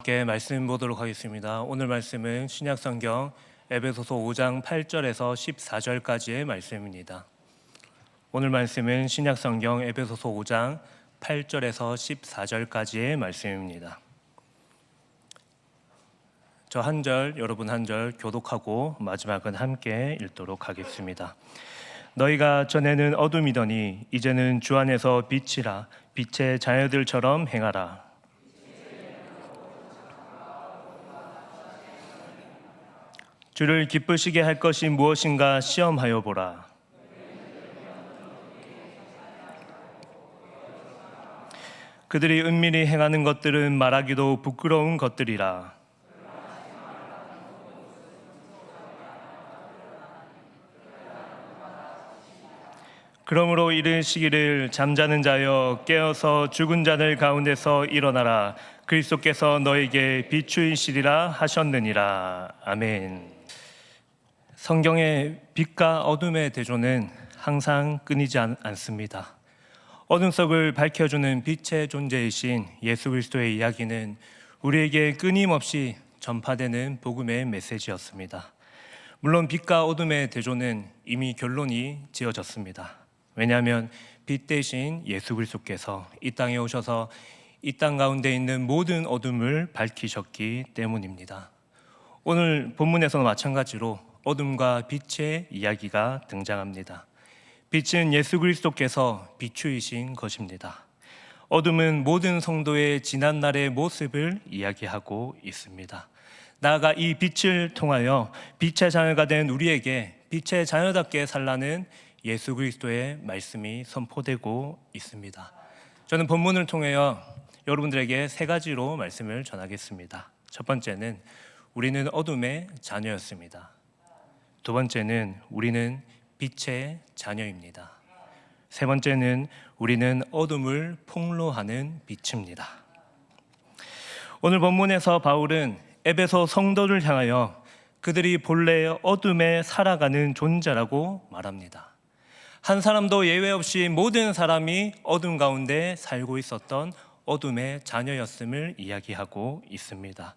함께 말씀 보도록 하겠습니다. 오늘 말씀은 신약성경 에베소서 5장 8절에서 14절까지의 말씀입니다. 오늘 말씀은 신약성경 에베소서 5장 8절에서 14절까지의 말씀입니다. 저 한 절, 여러분 한 절 교독하고 마지막은 함께 읽도록 하겠습니다. 너희가 전에는 어둠이더니 이제는 주 안에서 빛이라. 빛의 자녀들처럼 행하라. 주를 기쁘시게 할 것이 무엇인가 시험하여 보라. 그들이 은밀히 행하는 것들은 말하기도 부끄러운 것들이라. 그러므로 이르시기를 잠자는 자여 깨어서 죽은 자들 가운데서 일어나라. 그리스도께서 너에게 비추이시리라 하셨느니라. 아멘. 성경의 빛과 어둠의 대조는 항상 끊이지 않습니다. 어둠 속을 밝혀주는 빛의 존재이신 예수 그리스도의 이야기는 우리에게 끊임없이 전파되는 복음의 메시지였습니다. 물론 빛과 어둠의 대조는 이미 결론이 지어졌습니다. 왜냐하면 빛 대신 예수 그리스도께서 이 땅에 오셔서 이 땅 가운데 있는 모든 어둠을 밝히셨기 때문입니다. 오늘 본문에서는 마찬가지로 어둠과 빛의 이야기가 등장합니다. 빛은 예수 그리스도께서 비추이신 것입니다. 어둠은 모든 성도의 지난날의 모습을 이야기하고 있습니다. 나아가 이 빛을 통하여 빛의 자녀가 된 우리에게 빛의 자녀답게 살라는 예수 그리스도의 말씀이 선포되고 있습니다. 저는 본문을 통하여 여러분들에게 세 가지로 말씀을 전하겠습니다. 첫 번째는 우리는 어둠의 자녀였습니다. 두 번째는 우리는 빛의 자녀입니다. 세 번째는 우리는 어둠을 폭로하는 빛입니다. 오늘 본문에서 바울은 에베소 성도를 향하여 그들이 본래 어둠에 살아가는 존재라고 말합니다. 한 사람도 예외 없이 모든 사람이 어둠 가운데 살고 있었던 어둠의 자녀였음을 이야기하고 있습니다.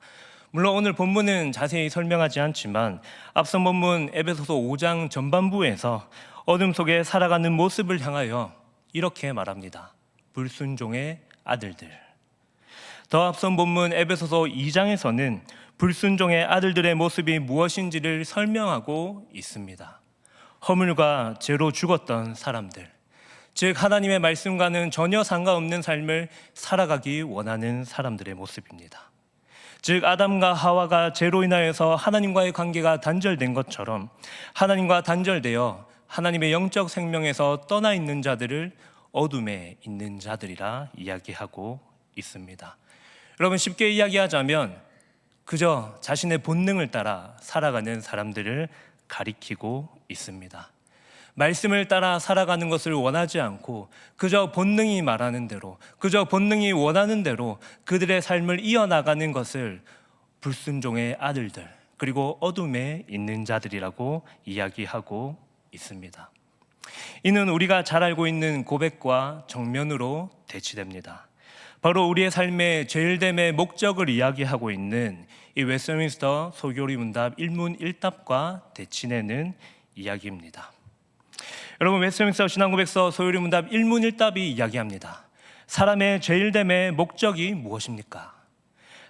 물론 오늘 본문은 자세히 설명하지 않지만 앞선 본문 에베소서 5장 전반부에서 어둠 속에 살아가는 모습을 향하여 이렇게 말합니다. 불순종의 아들들. 더 앞선 본문 에베소서 2장에서는 불순종의 아들들의 모습이 무엇인지를 설명하고 있습니다. 허물과 죄로 죽었던 사람들, 즉 하나님의 말씀과는 전혀 상관없는 삶을 살아가기 원하는 사람들의 모습입니다. 즉 아담과 하와가 죄로 인하여서 하나님과의 관계가 단절된 것처럼 하나님과 단절되어 하나님의 영적 생명에서 떠나 있는 자들을 어둠에 있는 자들이라 이야기하고 있습니다. 여러분, 쉽게 이야기하자면 그저 자신의 본능을 따라 살아가는 사람들을 가리키고 있습니다. 말씀을 따라 살아가는 것을 원하지 않고 그저 본능이 말하는 대로, 그저 본능이 원하는 대로 그들의 삶을 이어나가는 것을 불순종의 아들들, 그리고 어둠에 있는 자들이라고 이야기하고 있습니다. 이는 우리가 잘 알고 있는 고백과 정면으로 대치됩니다. 바로 우리의 삶의 죄일됨의 목적을 이야기하고 있는 이 웨스트민스터 소교리 문답 1문1답과 대치되는 이야기입니다. 여러분, 웨스트민스터 신앙고백서 소요리 문답 1문1답이 이야기합니다. 사람의 죄일됨의 목적이 무엇입니까?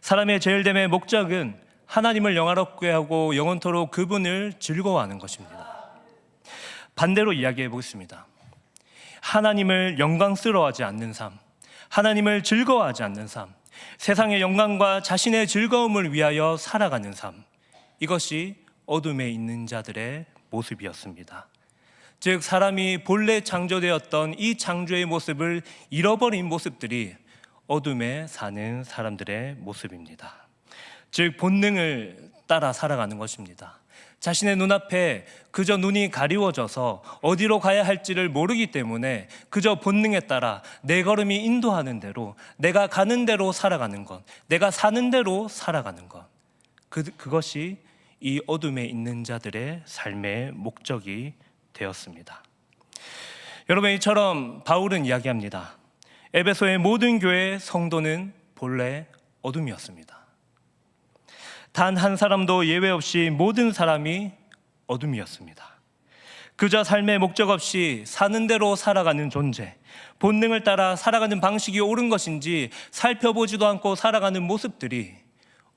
사람의 죄일됨의 목적은 하나님을 영화롭게 하고 영원토록 그분을 즐거워하는 것입니다. 반대로 이야기해 보겠습니다. 하나님을 영광스러워하지 않는 삶, 하나님을 즐거워하지 않는 삶, 세상의 영광과 자신의 즐거움을 위하여 살아가는 삶, 이것이 어둠에 있는 자들의 모습이었습니다. 즉 사람이 본래 창조되었던 이 창조의 모습을 잃어버린 모습들이 어둠에 사는 사람들의 모습입니다. 즉 본능을 따라 살아가는 것입니다. 자신의 눈앞에 그저 눈이 가리워져서 어디로 가야 할지를 모르기 때문에 그저 본능에 따라 내 걸음이 인도하는 대로, 내가 가는 대로 살아가는 것, 내가 사는 대로 살아가는 것, 그것이 이 어둠에 있는 자들의 삶의 목적이 되었습니다. 여러분, 이처럼 바울은 이야기합니다. 에베소의 모든 교회 성도는 본래 어둠이었습니다. 단 한 사람도 예외 없이 모든 사람이 어둠이었습니다. 그저 삶의 목적 없이 사는 대로 살아가는 존재, 본능을 따라 살아가는 방식이 옳은 것인지 살펴보지도 않고 살아가는 모습들이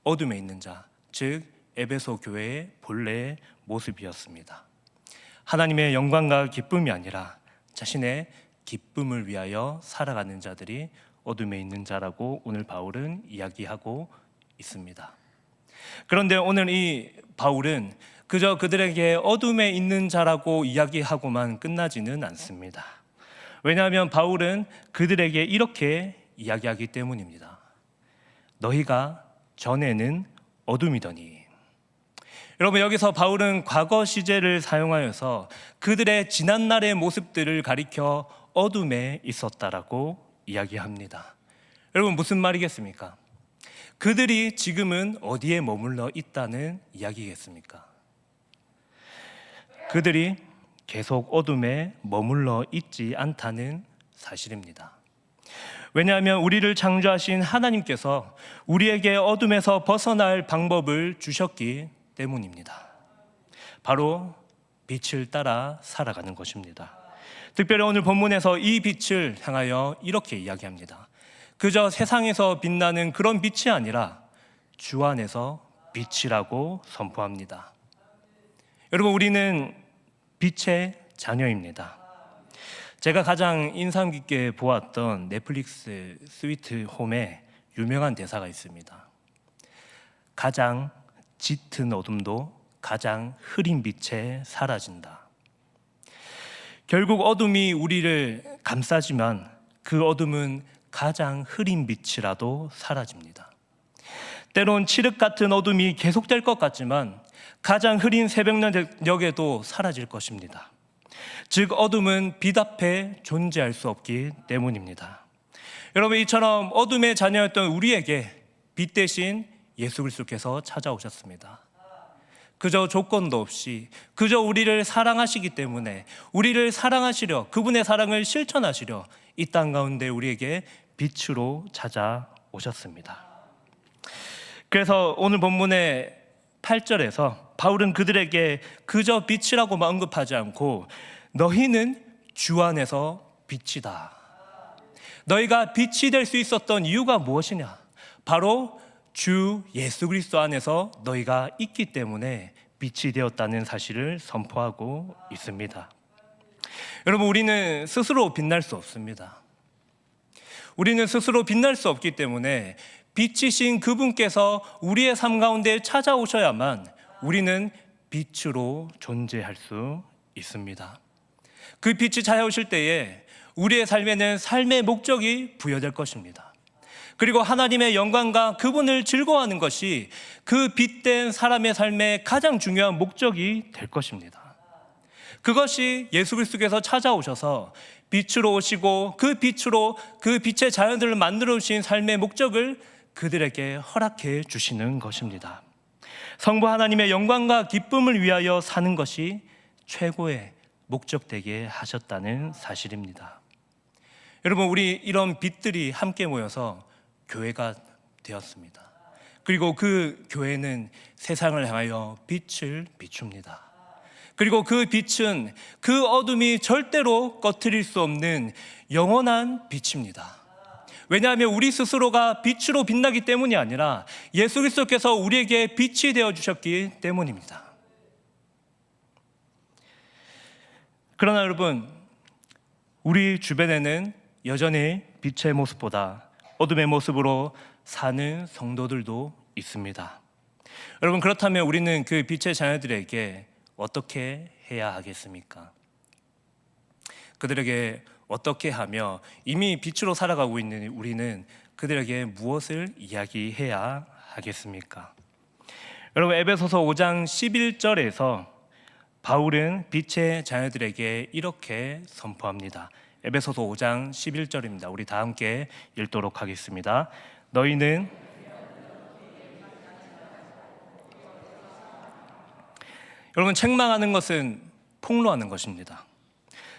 어둠에 있는 자, 즉 에베소 교회의 본래의 모습이었습니다. 하나님의 영광과 기쁨이 아니라 자신의 기쁨을 위하여 살아가는 자들이 어둠에 있는 자라고 오늘 바울은 이야기하고 있습니다. 그런데 오늘 이 바울은 그저 그들에게 어둠에 있는 자라고 이야기하고만 끝나지는 않습니다. 왜냐하면 바울은 그들에게 이렇게 이야기하기 때문입니다. 너희가 전에는 어둠이더니. 여러분, 여기서 바울은 과거 시제를 사용하여서 그들의 지난날의 모습들을 가리켜 어둠에 있었다라고 이야기합니다. 여러분, 무슨 말이겠습니까? 그들이 지금은 어디에 머물러 있다는 이야기겠습니까? 그들이 계속 어둠에 머물러 있지 않다는 사실입니다. 왜냐하면 우리를 창조하신 하나님께서 우리에게 어둠에서 벗어날 방법을 주셨기 때문입니다. 바로 빛을 따라 살아가는 것입니다. 특별히 오늘 본문에서 이 빛을 향하여 이렇게 이야기합니다. 그저 세상에서 빛나는 그런 빛이 아니라 주 안에서 빛이라고 선포합니다. 여러분, 우리는 빛의 자녀입니다. 제가 가장 인상 깊게 보았던 넷플릭스 스위트 홈에 유명한 대사가 있습니다. 가장 짙은 어둠도 가장 흐린 빛에 사라진다. 결국 어둠이 우리를 감싸지만 그 어둠은 가장 흐린 빛이라도 사라집니다. 때론 칠흑 같은 어둠이 계속될 것 같지만 가장 흐린 새벽녘에도 사라질 것입니다. 즉 어둠은 빛 앞에 존재할 수 없기 때문입니다. 여러분, 이처럼 어둠의 자녀였던 우리에게 빛 대신 예수 그리스도께서 찾아오셨습니다. 그저 조건도 없이 그저 우리를 사랑하시기 때문에 우리를 사랑하시려, 그분의 사랑을 실천하시려 이 땅 가운데 우리에게 빛으로 찾아오셨습니다. 그래서 오늘 본문의 8절에서 바울은 그들에게 그저 빛이라고 언급하지 않고 너희는 주 안에서 빛이다. 너희가 빛이 될 수 있었던 이유가 무엇이냐? 바로 주 예수 그리스도 안에서 너희가 있기 때문에 빛이 되었다는 사실을 선포하고 있습니다. 여러분, 우리는 스스로 빛날 수 없습니다. 우리는 스스로 빛날 수 없기 때문에 빛이신 그분께서 우리의 삶 가운데 찾아오셔야만 우리는 빛으로 존재할 수 있습니다. 그 빛이 찾아오실 때에 우리의 삶에는 삶의 목적이 부여될 것입니다. 그리고 하나님의 영광과 그분을 즐거워하는 것이 그 빛된 사람의 삶의 가장 중요한 목적이 될 것입니다. 그것이 예수 그리스도께서 찾아오셔서 빛으로 오시고 그 빛으로 그 빛의 자연들을 만들어 주신 삶의 목적을 그들에게 허락해 주시는 것입니다. 성부 하나님의 영광과 기쁨을 위하여 사는 것이 최고의 목적되게 하셨다는 사실입니다. 여러분, 우리 이런 빛들이 함께 모여서 교회가 되었습니다. 그리고 그 교회는 세상을 향하여 빛을 비춥니다. 그리고 그 빛은 그 어둠이 절대로 꺼트릴 수 없는 영원한 빛입니다. 왜냐하면 우리 스스로가 빛으로 빛나기 때문이 아니라 예수 그리스도께서 우리에게 빛이 되어주셨기 때문입니다. 그러나 여러분, 우리 주변에는 여전히 빛의 모습보다 어둠의 모습으로 사는 성도들도 있습니다. 여러분, 그렇다면 우리는 그 빛의 자녀들에게 어떻게 해야 하겠습니까? 그들에게 어떻게 하며 이미 빛으로 살아가고 있는 우리는 그들에게 무엇을 이야기해야 하겠습니까? 여러분, 에베소서 5장 11절에서 바울은 빛의 자녀들에게 이렇게 선포합니다. 에베소서 5장 11절입니다. 우리 다 함께 읽도록 하겠습니다. 너희는 여러분, 책망하는 것은 폭로하는 것입니다.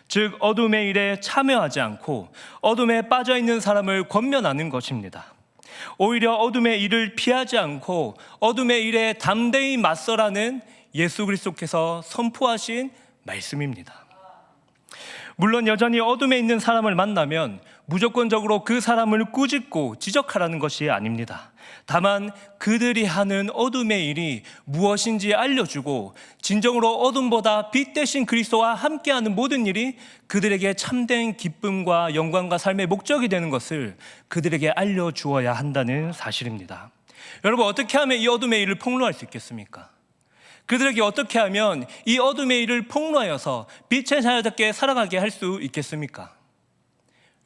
즉 어둠의 일에 참여하지 않고 어둠에 빠져있는 사람을 권면하는 것입니다. 오히려 어둠의 일을 피하지 않고 어둠의 일에 담대히 맞서라는 예수 그리스도께서 선포하신 말씀입니다. 물론 여전히 어둠에 있는 사람을 만나면 무조건적으로 그 사람을 꾸짖고 지적하라는 것이 아닙니다. 다만 그들이 하는 어둠의 일이 무엇인지 알려주고 진정으로 어둠보다 빛 대신 그리스도와 함께하는 모든 일이 그들에게 참된 기쁨과 영광과 삶의 목적이 되는 것을 그들에게 알려주어야 한다는 사실입니다. 여러분, 어떻게 하면 이 어둠의 일을 폭로할 수 있겠습니까? 그들에게 어떻게 하면 이 어둠의 일을 폭로하여서 빛의 자녀답게 살아가게 할 수 있겠습니까?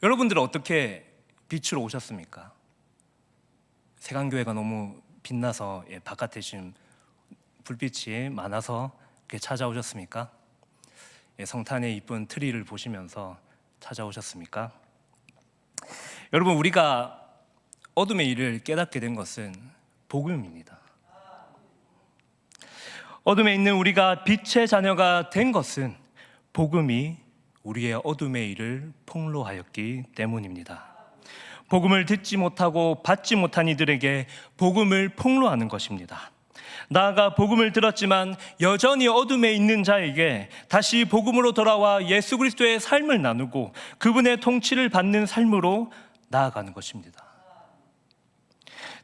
여러분들은 어떻게 빛으로 오셨습니까? 세강교회가 너무 빛나서 바깥에 지금 불빛이 많아서 이렇게 찾아오셨습니까? 성탄의 이쁜 트리를 보시면서 찾아오셨습니까? 여러분, 우리가 어둠의 일을 깨닫게 된 것은 복음입니다. 어둠에 있는 우리가 빛의 자녀가 된 것은 복음이 우리의 어둠의 일을 폭로하였기 때문입니다. 복음을 듣지 못하고 받지 못한 이들에게 복음을 폭로하는 것입니다. 나아가 복음을 들었지만 여전히 어둠에 있는 자에게 다시 복음으로 돌아와 예수 그리스도의 삶을 나누고 그분의 통치를 받는 삶으로 나아가는 것입니다.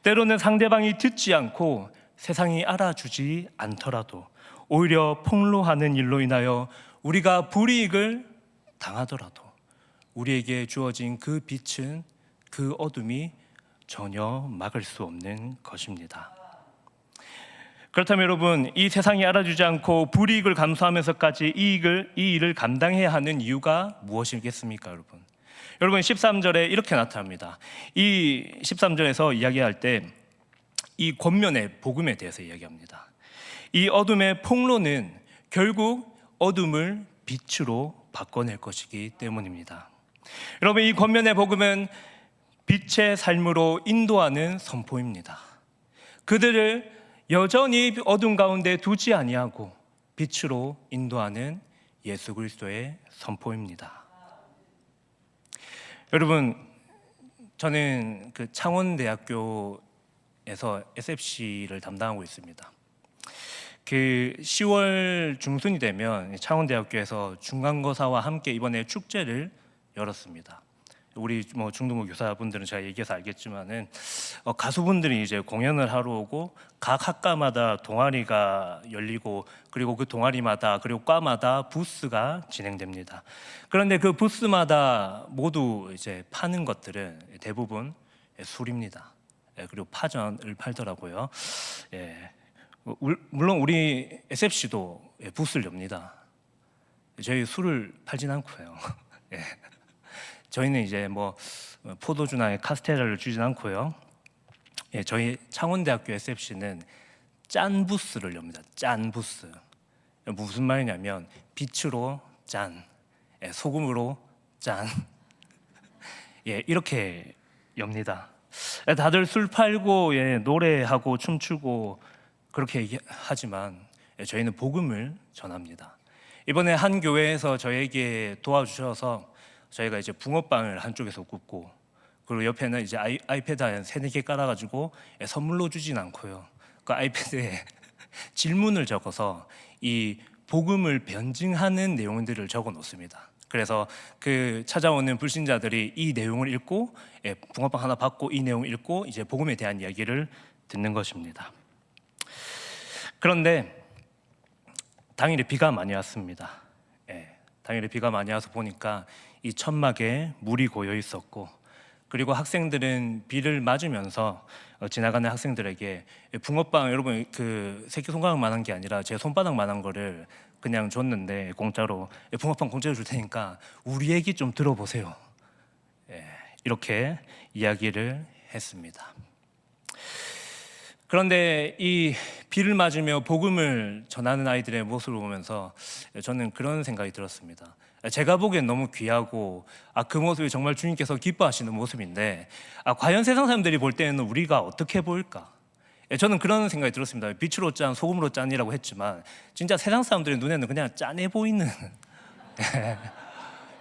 때로는 상대방이 듣지 않고 세상이 알아주지 않더라도 오히려 폭로하는 일로 인하여 우리가 불이익을 당하더라도 우리에게 주어진 그 빛은 그 어둠이 전혀 막을 수 없는 것입니다. 그렇다면 여러분, 이 세상이 알아주지 않고 불이익을 감수하면서까지 이 일을 감당해야 하는 이유가 무엇이겠습니까, 여러분? 여러분, 13절에 이렇게 나타납니다. 이 13절에서 이야기할 때 이 권면의 복음에 대해서 이야기합니다. 이 어둠의 폭로는 결국 어둠을 빛으로 바꿔낼 것이기 때문입니다. 여러분, 이 권면의 복음은 빛의 삶으로 인도하는 선포입니다. 그들을 여전히 어둠 가운데 두지 아니하고 빛으로 인도하는 예수 그리스도의 선포입니다. 여러분, 저는 그 창원대학교에서 SFC를 담당하고 있습니다. 그 10월 중순이 되면 창원대학교에서 중간고사와 함께 이번에 축제를 열었습니다. 우리 중등부 교사분들은 제가 얘기해서 알겠지만은 가수분들이 이제 공연을 하러 오고 각 학과마다 동아리가 열리고 그리고 그 동아리마다 그리고 과마다 부스가 진행됩니다. 그런데 그 부스마다 모두 이제 파는 것들은 대부분 술입니다. 그리고 파전을 팔더라고요. 물론 우리 SFC도 부스를 엽니다. 저희 술을 팔진 않고요. 저희는 이제 포도주나 카스테라를 주진 않고요. 저희 창원대학교 SFC는 짠 부스를 엽니다. 짠 부스. 무슨 말이냐면 빛으로 짠, 소금으로 짠. 이렇게 엽니다. 다들 술 팔고 노래하고 춤추고 그렇게 하지만 저희는 복음을 전합니다. 이번에 한 교회에서 저에게 도와주셔서 저희가 이제 붕어빵을 한쪽에서 굽고 그리고 옆에는 이제 아이패드 한 3-4개 깔아가지고 선물로 주진 않고요. 그 아이패드에 질문을 적어서 이 복음을 변증하는 내용들을 적어 놓습니다. 그래서 그 찾아오는 불신자들이 이 내용을 읽고 붕어빵 하나 받고 이 내용을 읽고 이제 복음에 대한 이야기를 듣는 것입니다. 그런데 당일에 비가 많이 왔습니다. 당일에 비가 많이 와서 보니까 이 천막에 물이 고여 있었고 그리고 학생들은 비를 맞으면서 지나가는 학생들에게 붕어빵 여러분 그 새끼손가락만한 게 아니라 제 손바닥만한 거를 그냥 줬는데 공짜로 붕어빵 공짜로 줄 테니까 우리 얘기 좀 들어보세요. 이렇게 이야기를 했습니다. 그런데 이 비를 맞으며 복음을 전하는 아이들의 모습을 보면서 저는 그런 생각이 들었습니다. 제가 보기엔 너무 귀하고 그 모습이 정말 주님께서 기뻐하시는 모습인데 과연 세상 사람들이 볼 때는 우리가 어떻게 보일까? 저는 그런 생각이 들었습니다. 빛으로 짠, 소금으로 짠이라고 했지만 진짜 세상 사람들의 눈에는 그냥 짠해 보이는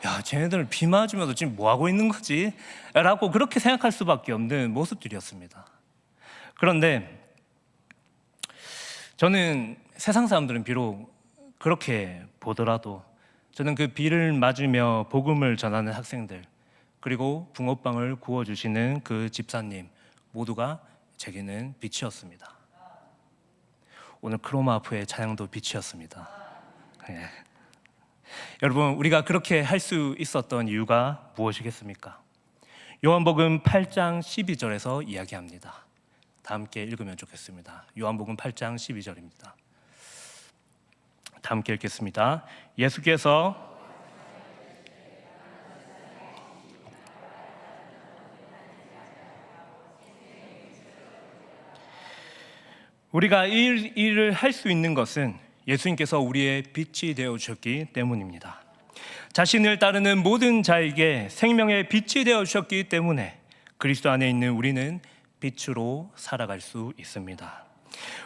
야, 쟤네들 비 맞으면서 지금 뭐 하고 있는 거지? 라고 그렇게 생각할 수밖에 없는 모습들이었습니다. 그런데 저는 세상 사람들은 비록 그렇게 보더라도 저는 그 비를 맞으며 복음을 전하는 학생들, 그리고 붕어빵을 구워주시는 그 집사님 모두가 제게는 빛이었습니다. 오늘 크로마프의 찬양도 빛이었습니다. 네. 여러분, 우리가 그렇게 할 수 있었던 이유가 무엇이겠습니까? 요한복음 8장 12절에서 이야기합니다. 다 함께 읽으면 좋겠습니다. 요한복음 8장 12절입니다. 다 함께 읽겠습니다. 예수께서 우리가 이 일을 할 수 있는 것은 예수님께서 우리의 빛이 되어 주셨기 때문입니다. 자신을 따르는 모든 자에게 생명의 빛이 되어 주셨기 때문에 그리스도 안에 있는 우리는 빛으로 살아갈 수 있습니다.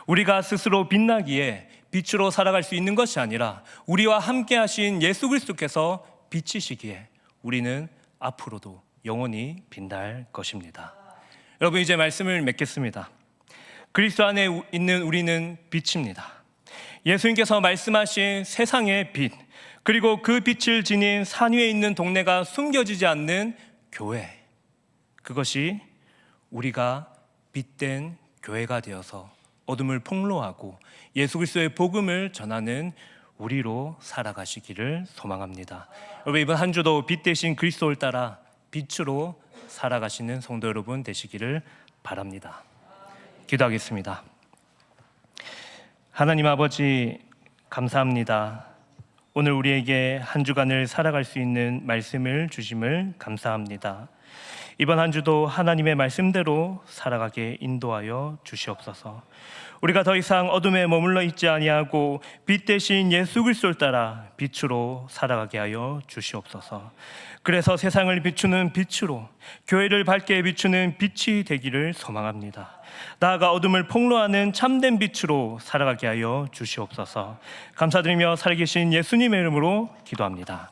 우리가 스스로 빛나기에 빛으로 살아갈 수 있는 것이 아니라 우리와 함께 하신 예수 그리스도께서 빛이시기에 우리는 앞으로도 영원히 빛날 것입니다. 여러분, 이제 말씀을 맺겠습니다. 그리스도 안에 있는 우리는 빛입니다. 예수님께서 말씀하신 세상의 빛, 그리고 그 빛을 지닌 산 위에 있는 동네가 숨겨지지 않는 교회, 그것이 우리가 빛된 교회가 되어서 어둠을 폭로하고 예수 그리스도의 복음을 전하는 우리로 살아가시기를 소망합니다. 여러분, 이번 한 주도 빛 대신 그리스도를 따라 빛으로 살아가시는 성도 여러분 되시기를 바랍니다. 기도하겠습니다. 하나님 아버지, 감사합니다. 오늘 우리에게 한 주간을 살아갈 수 있는 말씀을 주심을 감사합니다. 이번 한 주도 하나님의 말씀대로 살아가게 인도하여 주시옵소서. 우리가 더 이상 어둠에 머물러 있지 아니하고 빛 대신 예수 그리스도를 따라 빛으로 살아가게 하여 주시옵소서. 그래서 세상을 비추는 빛으로, 교회를 밝게 비추는 빛이 되기를 소망합니다. 나아가 어둠을 폭로하는 참된 빛으로 살아가게 하여 주시옵소서. 감사드리며 살아계신 예수님의 이름으로 기도합니다.